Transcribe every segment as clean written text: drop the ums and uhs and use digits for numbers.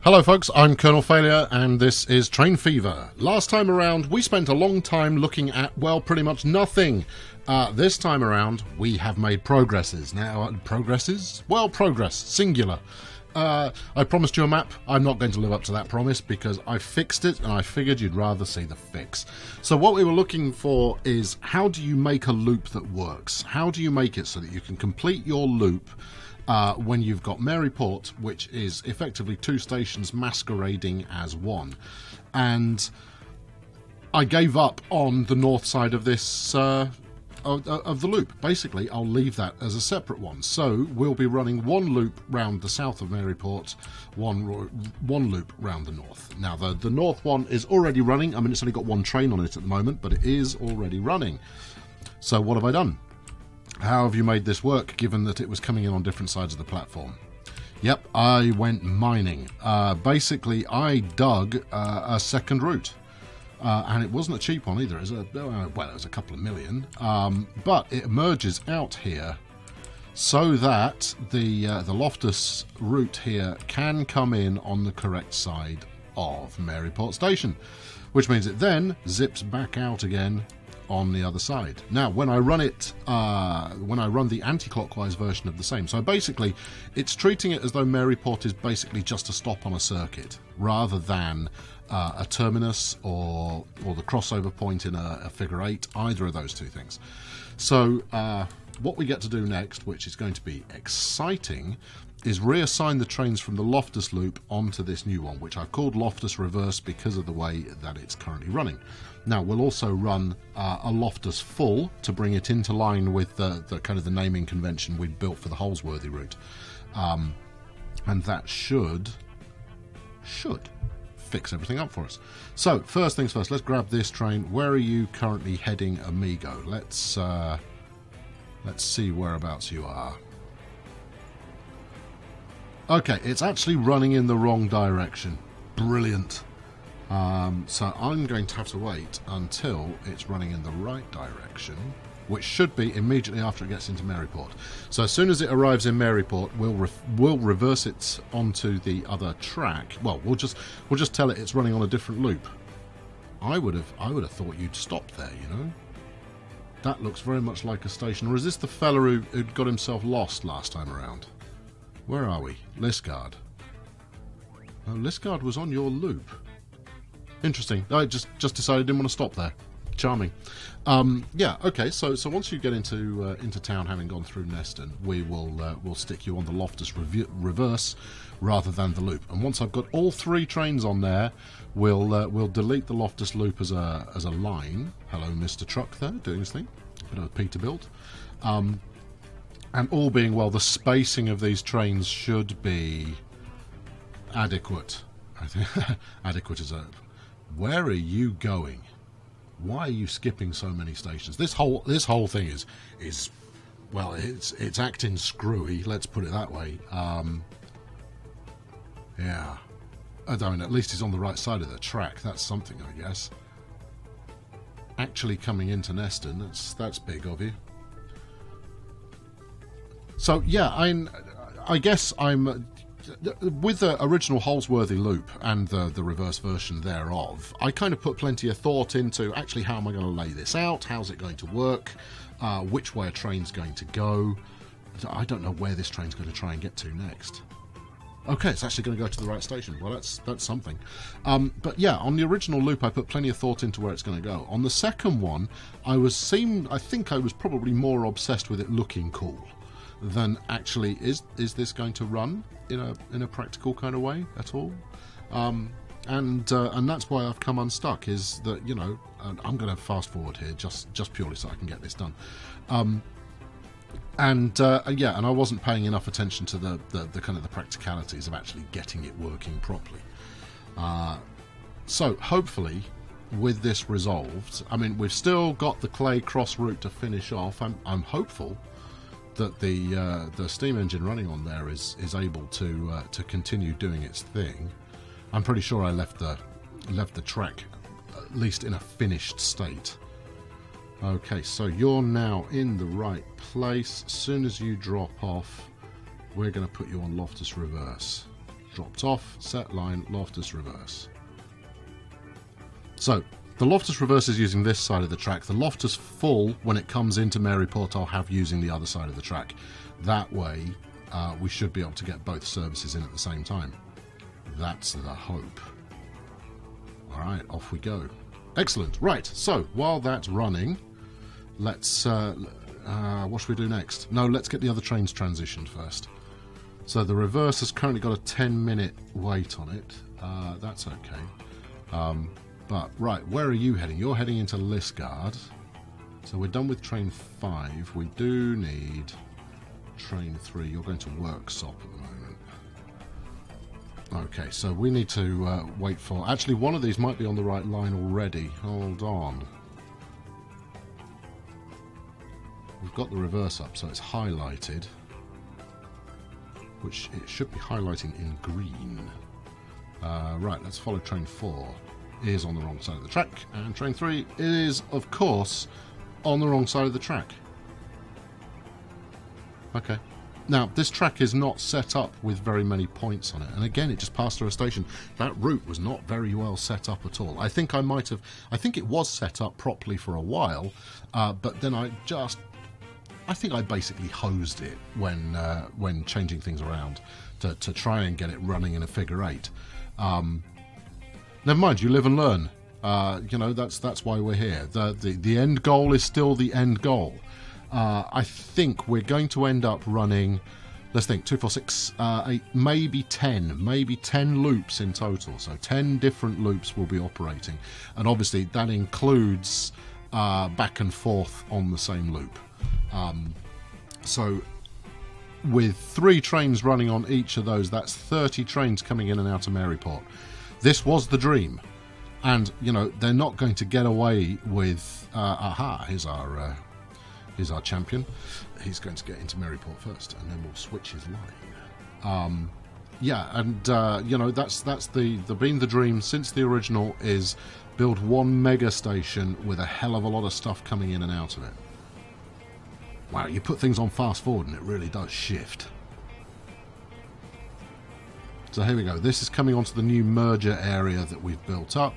Hello folks, I'm Colonel Failure and this is Train Fever. Last time around we spent a long time looking at, well, pretty much nothing. This time around we have made progresses. Now, progresses? Well, progress, singular. I promised you a map. I'm not going to live up to that promise because I fixed it and I figured you'd rather see the fix. So what we were looking for is, how do you make a loop that works? How do you make it so that you can complete your loop when you've got Maryport, which is effectively two stations masquerading as one? And I gave up on the north side of this of the loop. Basically, I'll leave that as a separate one. So we'll be running one loop round the south of Maryport, one loop round the north. Now, the north one is already running. I mean, it's only got one train on it at the moment, but it is already running. So what have I done? How have you made this work, given that it was coming in on different sides of the platform? Yep, I went mining. Basically, I dug a second route. And it wasn't a cheap one either. It was well, it was a couple of million. But it emerges out here so that the Loftus route here can come in on the correct side of Maryport Station, which means it then zips back out again on the other side. Now, when I run it, when I run the anti-clockwise version of the same, so basically it's treating it as though Maryport is basically just a stop on a circuit, rather than a terminus or the crossover point in a figure eight, either of those two things. So what we get to do next, which is going to be exciting, is reassign the trains from the Loftus loop onto this new one, which I've called Loftus Reverse because of the way that it's currently running. Now, we'll also run a Loftus Full to bring it into line with the kind of the naming convention we'd built for the Holsworthy route. And that should fix everything up for us. So, first things first, let's grab this train. Where are you currently heading, amigo? Let's see whereabouts you are. Okay, it's actually running in the wrong direction. Brilliant. So I'm going to have to wait until it's running in the right direction, which should be immediately after it gets into Maryport. So as soon as it arrives in Maryport, we'll reverse it onto the other track. Well, we'll just tell it it's running on a different loop. I would have thought you'd stop there, you know. That looks very much like a station. Or is this the fella who'd got himself lost last time around? Where are we? Lisgard. Oh, Lisgard was on your loop. Interesting. I just decided I didn't want to stop there. Charming. Yeah. Okay. So once you get into town, having gone through Neston, we'll stick you on the Loftus Reverse rather than the loop. And once I've got all three trains on there, we'll delete the Loftus loop as a line. Hello, Mr. Truck there, doing his thing. A bit of a Peterbilt. And all being well, the spacing of these trains should be adequate. I think adequate is a. Where are you going? Why are you skipping so many stations? This whole thing is well, it's acting screwy. Let's put it that way. Yeah. I mean, at least he's on the right side of the track. That's something, I guess. Actually coming into Neston, that's big of you. So yeah, I guess I'm with the original Holsworthy loop and the reverse version thereof. I kind of put plenty of thought into actually how am I going to lay this out? How's it going to work? Which way a train's going to go? I don't know where this train's going to try and get to next. Okay, it's actually going to go to the right station. Well, that's something. But yeah, on the original loop, I put plenty of thought into where it's going to go. On the second one, I think I was probably more obsessed with it looking cool than actually is this going to run in a practical kind of way at all. And that's why I've come unstuck. Is that, you know, I'm going to fast forward here just purely so I can get this done. Yeah, and I wasn't paying enough attention to the kind of the practicalities of actually getting it working properly. So hopefully, with this resolved, I mean, we've still got the Clay Cross route to finish off. I'm hopeful that the steam engine running on there is able to continue doing its thing. I'm pretty sure I left the track at least in a finished state. Okay, so you're now in the right place. As soon as you drop off, we're going to put you on Loftus Reverse. Dropped off, set line, Loftus reverse. So, the Loftus reverse is using this side of the track. The Loftus full, when it comes into Maryport, I'll have using the other side of the track. That way, we should be able to get both services in at the same time. That's the hope. Alright, off we go. Excellent. Right, so, while that's running, let's... what should we do next? No, let's get the other trains transitioned first. So the reverse has currently got a 10-minute wait on it. That's okay. But, right, where are you heading? You're heading into Lisgard. So we're done with train 5. We do need train 3. You're going to Worksop at the moment. Okay, so we need to wait for... Actually, one of these might be on the right line already. Hold on. We've got the reverse up, so it's highlighted. Which it should be highlighting in green. Right, let's follow train 4. It is on the wrong side of the track. And train 3 is, of course, on the wrong side of the track. Okay. Now, this track is not set up with very many points on it. And again, it just passed through a station. That route was not very well set up at all. I think it was set up properly for a while, but then I think I basically hosed it when changing things around to try and get it running in a figure 8. Never mind, you live and learn. You know, that's why we're here. The end goal is still the end goal. I think we're going to end up running, let's think, 2, 4, 6, 8, maybe 10 loops in total. So 10 different loops will be operating. And obviously that includes back and forth on the same loop. So with 3 trains running on each of those, that's 30 trains coming in and out of Maryport. This was the dream. And, you know, they're not going to get away with... aha, here's our champion. He's going to get into Maryport first, and then we'll switch his line. Yeah, and, you know, that's been the dream since the original, is build one mega station with a hell of a lot of stuff coming in and out of it. Wow, you put things on fast forward and it really does shift. So here we go. This is coming onto the new merger area that we've built up.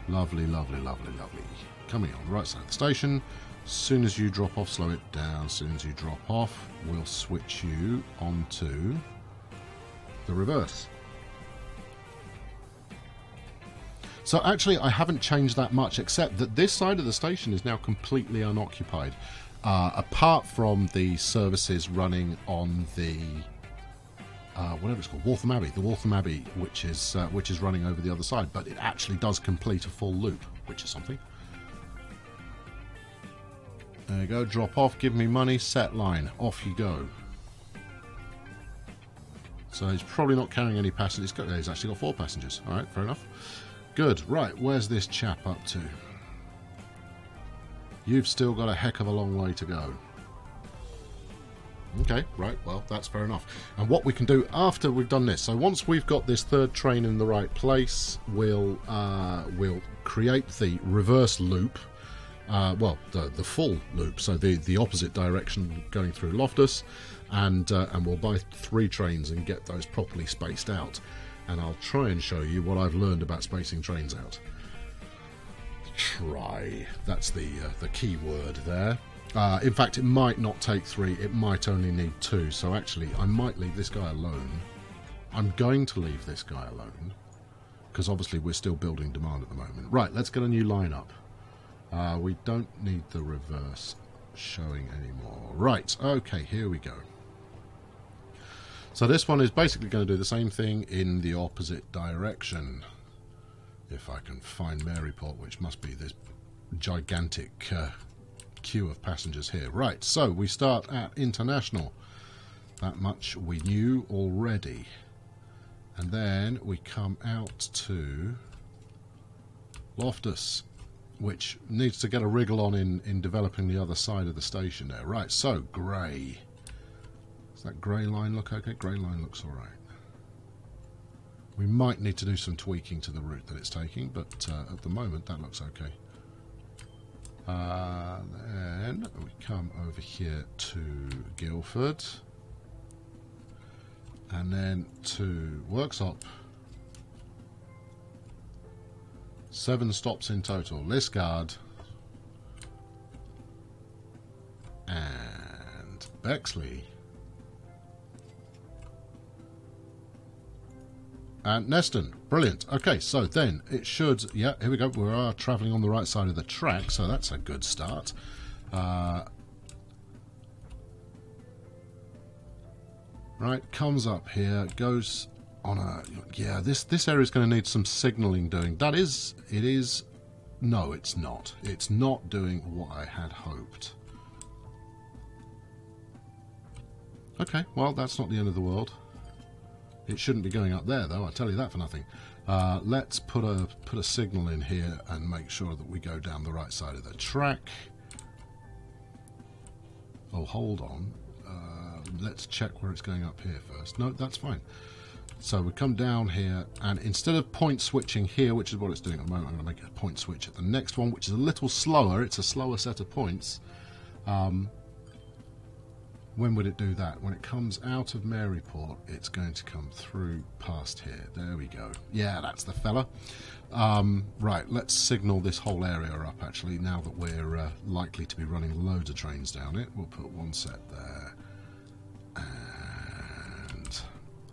Lovely, lovely, lovely, lovely. Coming on the right side of the station. As soon as you drop off, slow it down. As soon as you drop off, we'll switch you onto the reverse. So actually, I haven't changed that much, except that this side of the station is now completely unoccupied. Apart from the services running on the whatever it's called, Walham Abbey, the Walham Abbey, which is running over the other side, but it actually does complete a full loop, which is something. There you go, drop off, give me money, set line, off you go. So he's probably not carrying any passengers. He's actually got 4 passengers. All right, fair enough. Good. Right, where's this chap up to? You've still got a heck of a long way to go. Okay, right, well, that's fair enough. And what we can do after we've done this, so once we've got this 3rd train in the right place, we'll create the reverse loop, well, the full loop, so the opposite direction going through Loftus, and we'll buy 3 trains and get those properly spaced out. And I'll try and show you what I've learned about spacing trains out. Try. That's the key word there. In fact, it might not take 3. It might only need 2. So actually, I might leave this guy alone. I'm going to leave this guy alone, because obviously we're still building demand at the moment. Right, let's get a new lineup. We don't need the reverse showing anymore. Right, okay, here we go. So this one is basically going to do the same thing in the opposite direction. If I can find Maryport, which must be this gigantic queue of passengers here. Right, so we start at International. That much we knew already. And then we come out to Loftus, which needs to get a wriggle on in developing the other side of the station there. Right, so grey. Does that grey line look okay? Grey line looks alright. We might need to do some tweaking to the route that it's taking, but at the moment that looks okay. Then we come over here to Guildford. and then to Worksop. 7 stops in total. Lisgard and Bexley and Neston. Brilliant. Okay, so then it should, yeah, here we go. We are travelling on the right side of the track, so that's a good start. Right, comes up here, goes on a, yeah, this area is going to need some signalling doing. That is, it is, no, it's not. It's not doing what I had hoped. Okay, well, that's not the end of the world. It shouldn't be going up there, though, I'll tell you that for nothing. Let's put a signal in here and make sure that we go down the right side of the track. Oh, hold on. Let's check where it's going up here first. No, that's fine. So we come down here, and instead of point switching here, which is what it's doing at the moment, I'm going to make a point switch at the next one, which is a little slower. It's a slower set of points. When would it do that? When it comes out of Maryport, it's going to come through past here. There we go. Yeah, that's the fella. Right, let's signal this whole area up, actually, now that we're likely to be running loads of trains down it. We'll put one set there. And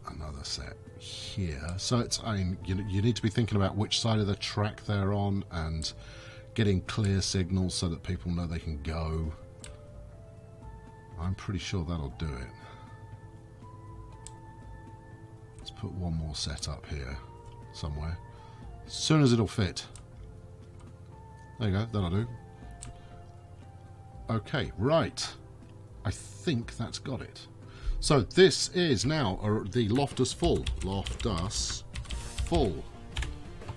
another set here. So it's, I mean, you need to be thinking about which side of the track they're on and getting clear signals so that people know they can go. I'm pretty sure that'll do it. Let's put one more set up here somewhere. As soon as it'll fit. There you go, that'll do. Okay, right. I think that's got it. So this is now the Loftus full. Loftus full.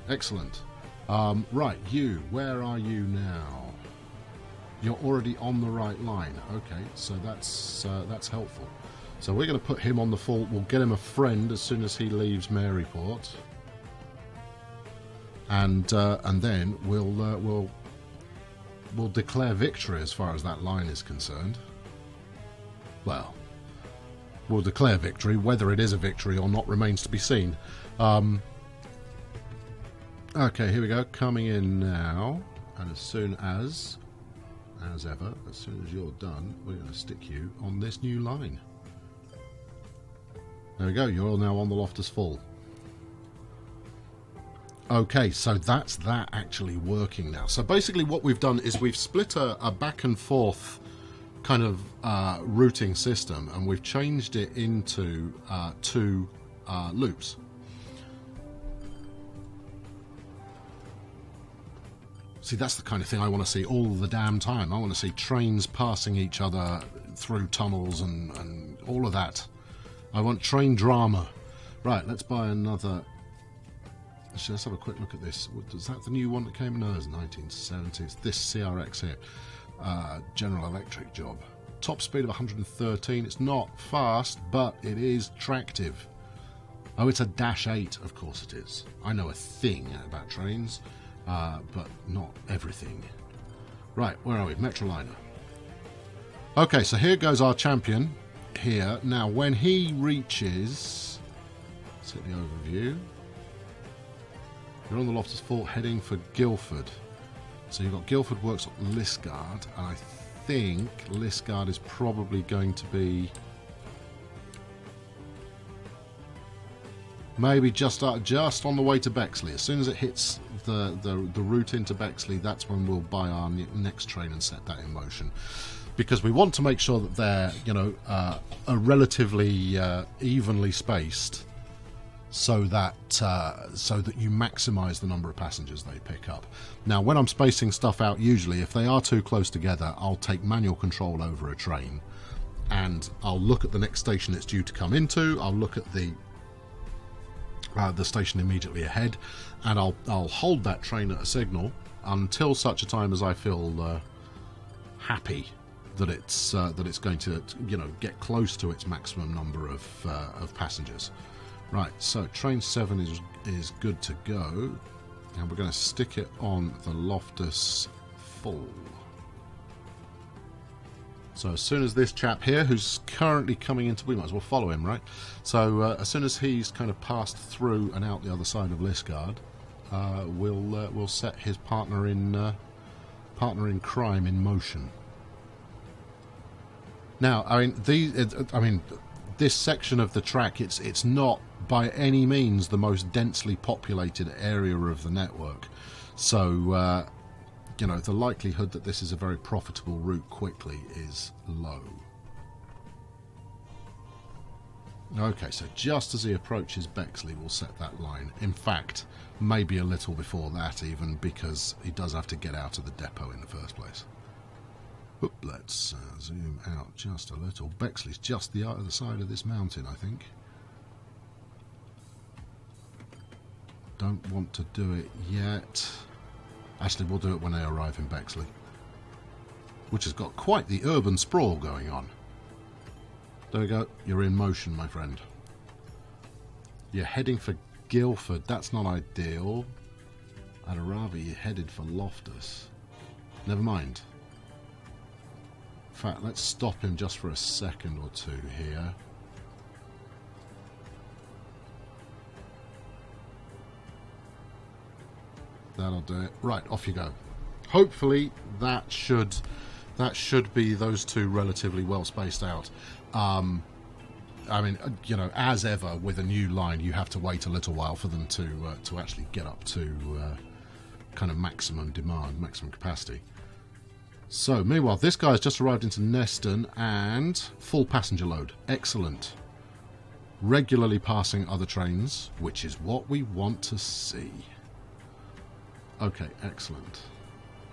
Excellent. Right, you, where are you now? You're already on the right line. Okay, so that's helpful. So we're going to put him on the full. We'll get him a friend as soon as he leaves Maryport, and then we'll declare victory as far as that line is concerned. Well, we'll declare victory. Whether it is a victory or not remains to be seen. Okay, here we go. Coming in now, and as soon as ever, as soon as you're done, we're going to stick you on this new line. There we go, you're now on the Loftus Full. Okay, so that's that actually working now. So basically what we've done is we've split a back and forth kind of routing system, and we've changed it into 2 loops. See, that's the kind of thing I want to see all the damn time. I want to see trains passing each other through tunnels and all of that. I want train drama. Right, let's buy another. Actually, let's have a quick look at this. Is that the new one that came in? No, it's 1970s. This CRX here. General Electric job. Top speed of 113. It's not fast, but it is tractive. Oh, it's a -8. Of course it is. I know a thing about trains. But not everything. Right, where are we? Metroliner. Okay, so here goes our champion here. Now, when he reaches... Let's hit the overview. You're on the Loftus Fort heading for Guildford. So you've got Guildford works at Lisgard. And I think Lisgard is probably going to be... maybe just on the way to Bexley. As soon as it hits the route into Bexley, that's when we'll buy our next train and set that in motion. Because we want to make sure that they're, you know, are relatively evenly spaced, so that you maximise the number of passengers they pick up. Now, when I'm spacing stuff out, usually if they are too close together, I'll take manual control over a train, and I'll look at the next station it's due to come into. I'll look at the station immediately ahead, and I'll hold that train at a signal until such a time as I feel happy that it's going to, you know, get close to its maximum number of passengers. Right, so train 7 is good to go, and we're going to stick it on the Loftus Full. So as soon as this chap here, who's currently coming into... We might as well follow him, right? So as soon as he's kind of passed through and out the other side of Lisgard, we'll set his partner in crime in motion. Now, I mean, this section of the track, it's not by any means the most densely populated area of the network. So, you know, the likelihood that this is a very profitable route quickly is low. Okay, so just as he approaches Bexley, we'll set that line. In fact, maybe a little before that even, because he does have to get out of the depot in the first place. Oop, let's zoom out just a little. Bexley's just the other side of this mountain, I think. Don't want to do it yet. Actually, we'll do it when they arrive in Bexley, which has got quite the urban sprawl going on. There we go. You're in motion, my friend. You're heading for Guildford. That's not ideal. I'd rather you headed for Loftus. Never mind. In fact, let's stop him just for a second or two here. That'll do it. Right, off you go. Hopefully that should be those two relatively well spaced out. I mean, you know, as ever with a new line, you have to wait a little while for them to actually get up to kind of maximum demand, maximum capacity. So, meanwhile, this guy's just arrived into Neston and full passenger load. Excellent. Regularly passing other trains, which is what we want to see. Okay, excellent.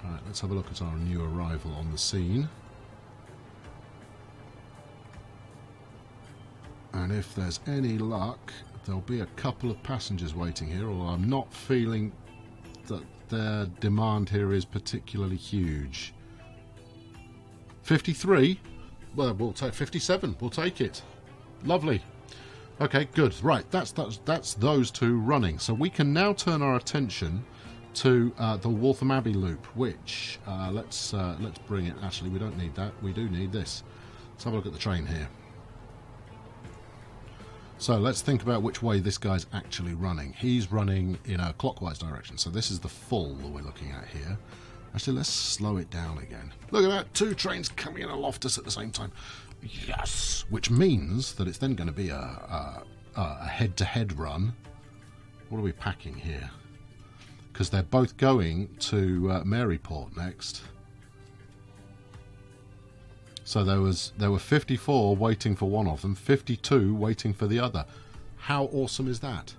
Alright, let's have a look at our new arrival on the scene. And if there's any luck, there'll be a couple of passengers waiting here, although I'm not feeling that their demand here is particularly huge. 53? Well, we'll take 57. We'll take it. Lovely. Okay, good. Right, that's those two running. So we can now turn our attention to the Waltham Abbey loop, which let's bring it. Actually, we don't need that. We do need this. Let's have a look at the train here. So let's think about which way this guy's actually running. He's running in a clockwise direction. So this is the full that we're looking at here. Actually, let's slow it down again. Look at that, two trains coming in a Loftus at the same time. Yes, which means that it's then going to be a head-to-head run. What are we packing here? Because they're both going to Maryport next. So there were 54 waiting for one of them, 52 waiting for the other. How awesome is that?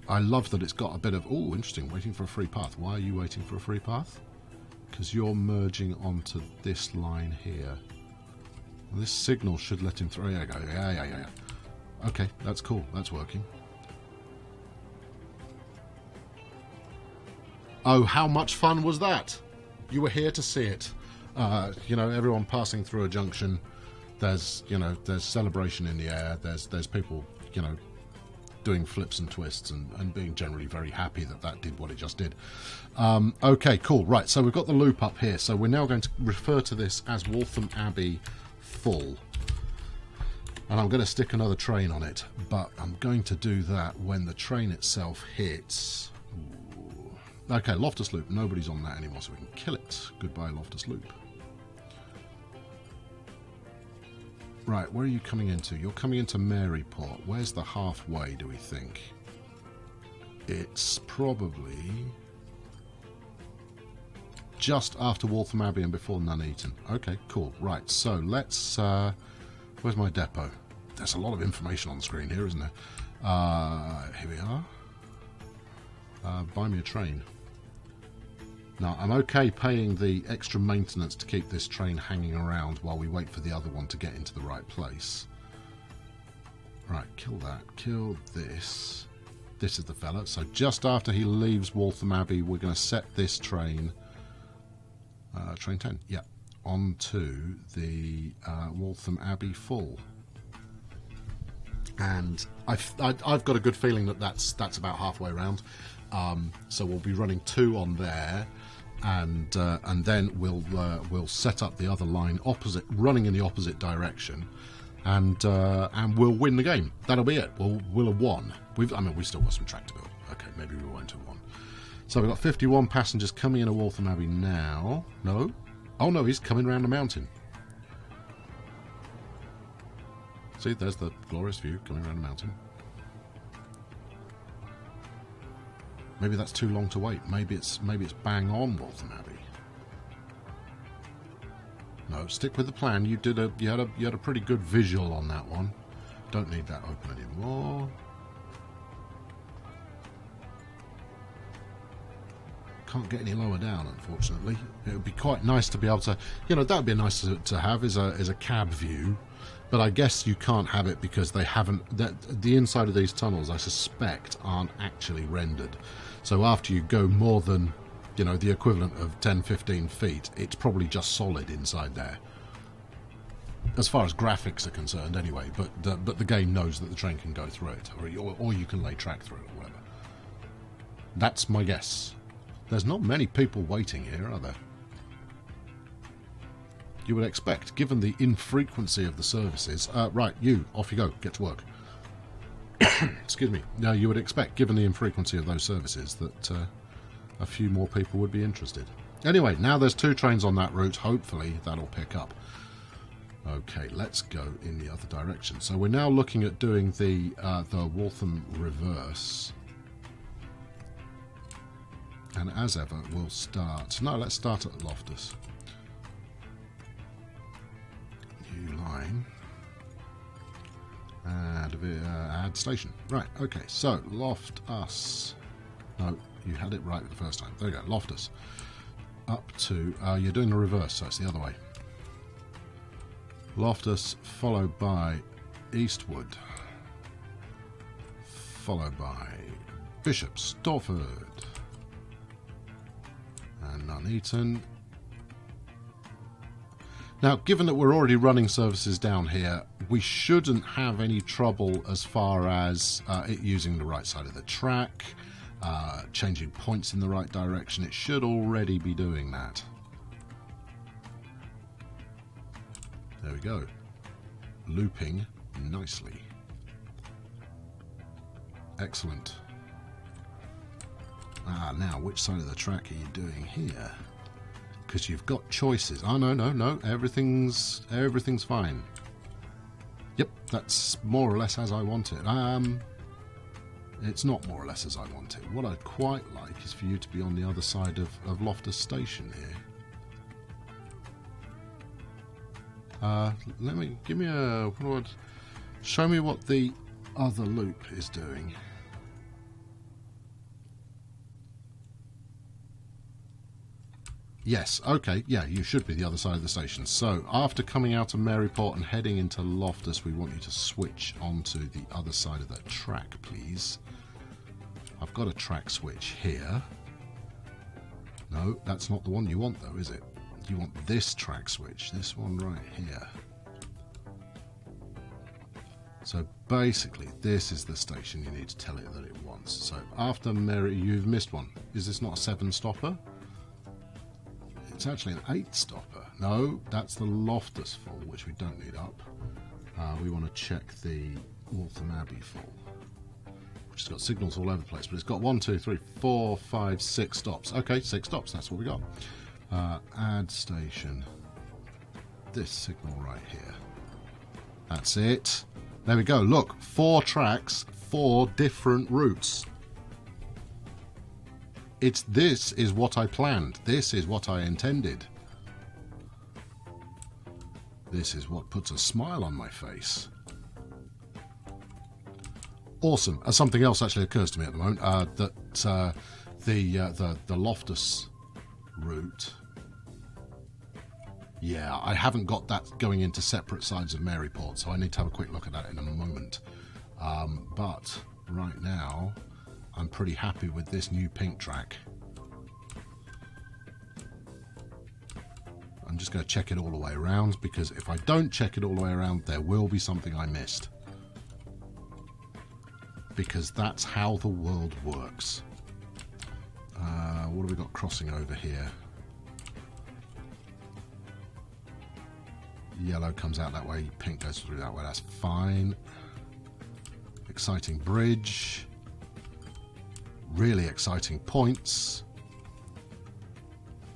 I love that it's got a bit of, oh, interesting, waiting for a free path. Why are you waiting for a free path? Because you're merging onto this line here. This signal should let him through. There you go. Yeah. Okay, that's cool. That's working. Oh, how much fun was that? You were here to see it. You know, everyone passing through a junction. There's celebration in the air. There's people, you know, doing flips and twists and being generally very happy that did what it just did. Okay, cool. Right, so we've got the loop up here. So we're now going to refer to this as Waltham Abbey full. And I'm going to stick another train on it, but I'm going to do that when the train itself hits. Ooh. Okay, Loftus Loop. Nobody's on that anymore, so we can kill it. Goodbye, Loftus Loop. Right, where are you coming into? You're coming into Maryport. Where's the halfway, do we think? It's probably just after Waltham Abbey and before Nuneaton. Okay, cool. Right, so let's... where's my depot? There's a lot of information on the screen here, isn't there? Here we are. Buy me a train. Now, I'm okay paying the extra maintenance to keep this train hanging around while we wait for the other one to get into the right place. Right, kill that. Kill this. This is the fella. So just after he leaves Waltham Abbey, we're going to set this train, train 10, yeah, onto the Waltham Abbey full. And I've got a good feeling that that's about halfway around. So we'll be running 2 on there. and then we'll set up the other line opposite, running in the opposite direction, and we'll win the game. That'll be it. We'll have won. We've still got some track to build. Okay, maybe we won't have won. So we've got 51 passengers coming in at Waltham Abbey now. No, oh no, he's coming round the mountain. See, there's the glorious view coming around the mountain. Maybe that's too long to wait. Maybe it's bang on Waltham Abbey. No, stick with the plan. You had a pretty good visual on that one. Don't need that open anymore. Can't get any lower down, unfortunately. It would be quite nice to be able to, that would be nice to have is a cab view. But I guess you can't have it because they haven't. The inside of these tunnels, I suspect, aren't actually rendered. So after you go more than, the equivalent of 10, 15 feet, it's probably just solid inside there. As far as graphics are concerned, anyway. But the game knows that the train can go through it, or you can lay track through it, or whatever. That's my guess. There's not many people waiting here, are there? You would expect, given the infrequency of the services. Right, you, off you go, get to work. Excuse me. No, you would expect, given the infrequency of those services, that a few more people would be interested. Anyway, now there's 2 trains on that route. Hopefully that'll pick up. Okay, let's go in the other direction. So we're now looking at doing the Waltham reverse. And as ever, we'll start... No, let's start at Loftus. New line. Add station. Right, okay. So, Loftus. No, you had it right the first time. There you go, Loftus. Up to... you're doing the reverse, so it's the other way. Loftus, followed by Eastwood. Followed by Bishop Stortford. And Nuneaton. Now, given that we're already running services down here, we shouldn't have any trouble as far as it using the right side of the track, changing points in the right direction. It should already be doing that. There we go. Looping nicely. Excellent. Now, which side of the track are you doing here? Because you've got choices. Oh, no. Everything's fine. Yep, that's more or less as I want it. It's not more or less as I want it. What I'd quite like is for you to be on the other side of Loftus Station here. Show me what the other loop is doing. Yes, okay, yeah, you should be the other side of the station. So, after coming out of Maryport and heading into Loftus, we want you to switch onto the other side of that track, please. I've got a track switch here. No, that's not the one you want, though, is it? You want this track switch, this one right here. So, basically, this is the station you need to tell it that it wants. So, after you've missed one. Is this not a 7-stopper? It's actually an 8-stopper. No, that's the Loftus full, which we don't need up. We want to check the Waltham Abbey full, which has got signals all over the place, but it's got 1, 2, 3, 4, 5, 6 stops. Okay, 6 stops, that's what we got. Add station. This signal right here. That's it. There we go. Look, 4 tracks, 4 different routes. This is what I planned. This is what I intended. This is what puts a smile on my face. Awesome. Something else actually occurs to me at the moment. That the Loftus route. Yeah, I haven't got that going into separate sides of Maryport, so I need to have a quick look at that in a moment. But right now, I'm pretty happy with this new pink track. I'm just going to check it all the way around, because if I don't check it all the way around, there will be something I missed. Because that's how the world works. What have we got crossing over here? Yellow comes out that way, pink goes through that way, that's fine. Exciting bridge. Really exciting points.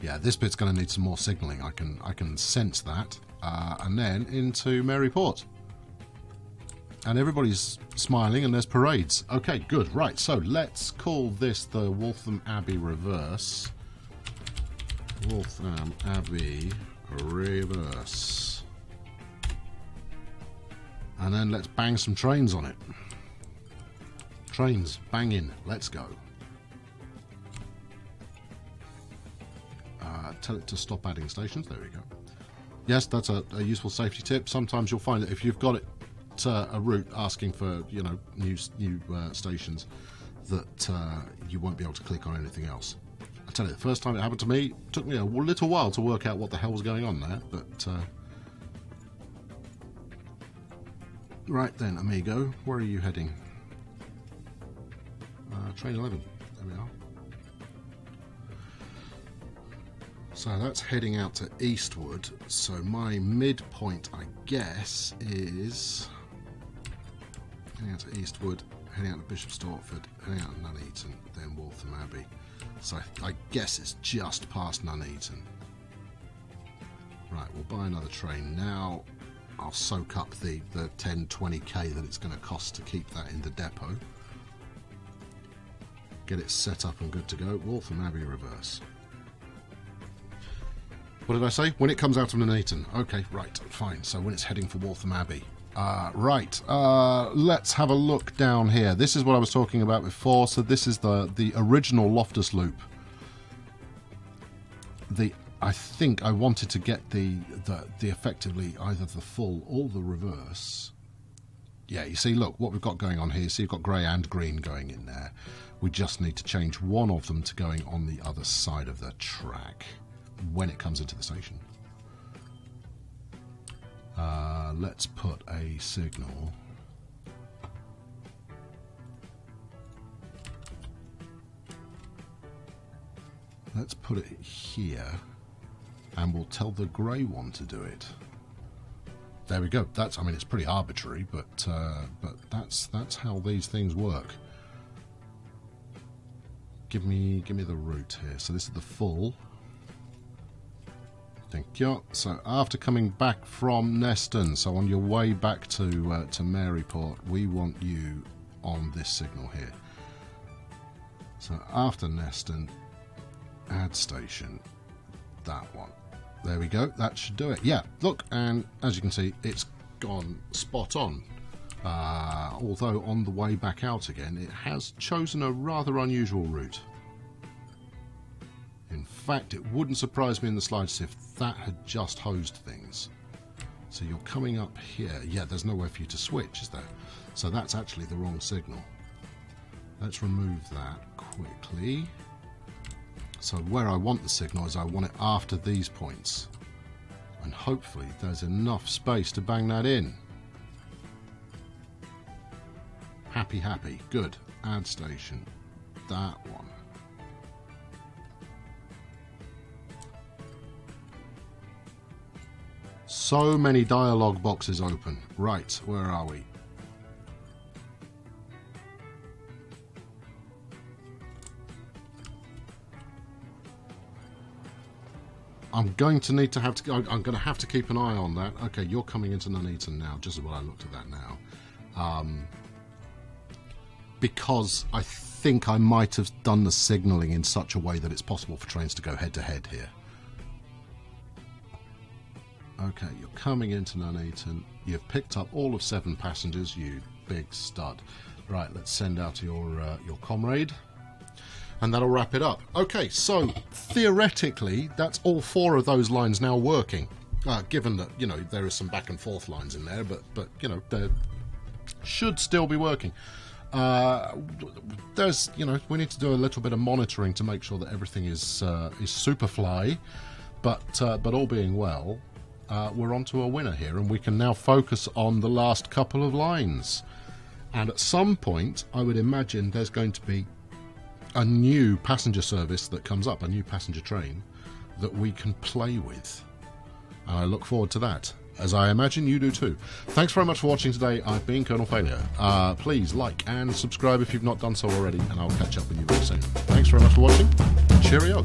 Yeah, this bit's going to need some more signalling. I can sense that. And then into Maryport. And everybody's smiling and there's parades. Okay, good. Right, so let's call this the Waltham Abbey reverse. Waltham Abbey reverse. And then let's bang some trains on it. Trains, banging. Let's go. Tell it to stop adding stations. There we go. Yes, that's a useful safety tip. Sometimes you'll find that if you've got it a route asking for, you know, new stations, that you won't be able to click on anything else. I tell you, the first time it happened to me, it took me a little while to work out what the hell was going on there. But right then, amigo, where are you heading? Train 11. There we are. So that's heading out to Eastwood. So my midpoint, I guess, is heading out to Eastwood, heading out to Bishop Stortford, heading out to Nuneaton, then Waltham Abbey. So I guess it's just past Nuneaton. Right, we'll buy another train now. I'll soak up the 10-20k that it's going to cost to keep that in the depot. Get it set up and good to go. Waltham Abbey reverse. What did I say? When it comes out of Nuneaton. Okay, right, fine. So when it's heading for Waltham Abbey. Right, let's have a look down here. This is what I was talking about before. So this is the original Loftus loop. I think I wanted to get the effectively either the full or the reverse. Yeah, you see, look, what we've got going on here. So you've got grey and green going in there. We just need to change one of them to going on the other side of the track when it comes into the station. Let's put a signal. Let's put it here, and we'll tell the grey one to do it. There we go. That's, I mean, it's pretty arbitrary, but that's how these things work. Give me the route here. So this is the full. Thank you. So after coming back from Neston, so on your way back to Maryport, we want you on this signal here. So after Neston, add station, that one. There we go. That should do it. Yeah, look, and as you can see, it's gone spot on. Although on the way back out again, it has chosen a rather unusual route. In fact, it wouldn't surprise me in the slightest if that had just hosed things. So you're coming up here. Yeah, there's nowhere for you to switch, is there? So that's actually the wrong signal. Let's remove that quickly. So where I want the signal is I want it after these points. And hopefully there's enough space to bang that in. Happy, happy. Good. Add station. That one. So many dialogue boxes open. Right, where are we? I'm going to need to have to. I'm going to have to keep an eye on that. Okay, you're coming into Nuneaton now. Just as well I looked at that now, because I think I might have done the signalling in such a way that it's possible for trains to go head to head here. Okay, you're coming into Nuneaton. You've picked up all of 7 passengers. You big stud. Right, let's send out your comrade. And that'll wrap it up. Okay, so theoretically, that's all 4 of those lines now working. Given that, you know, there are some back and forth lines in there, but you know, they should still be working. There's, you know, we need to do a little bit of monitoring to make sure that everything is superfly. But all being well, we're onto a winner here, and we can now focus on the last couple of lines. And at some point, I would imagine there's going to be a new passenger service that comes up, a new passenger train that we can play with. And I look forward to that. as I imagine you do too. Thanks very much for watching today. I've been Colonel Failure. Please like and subscribe if you've not done so already, and I'll catch up with you very soon. Thanks very much for watching. Cheerio.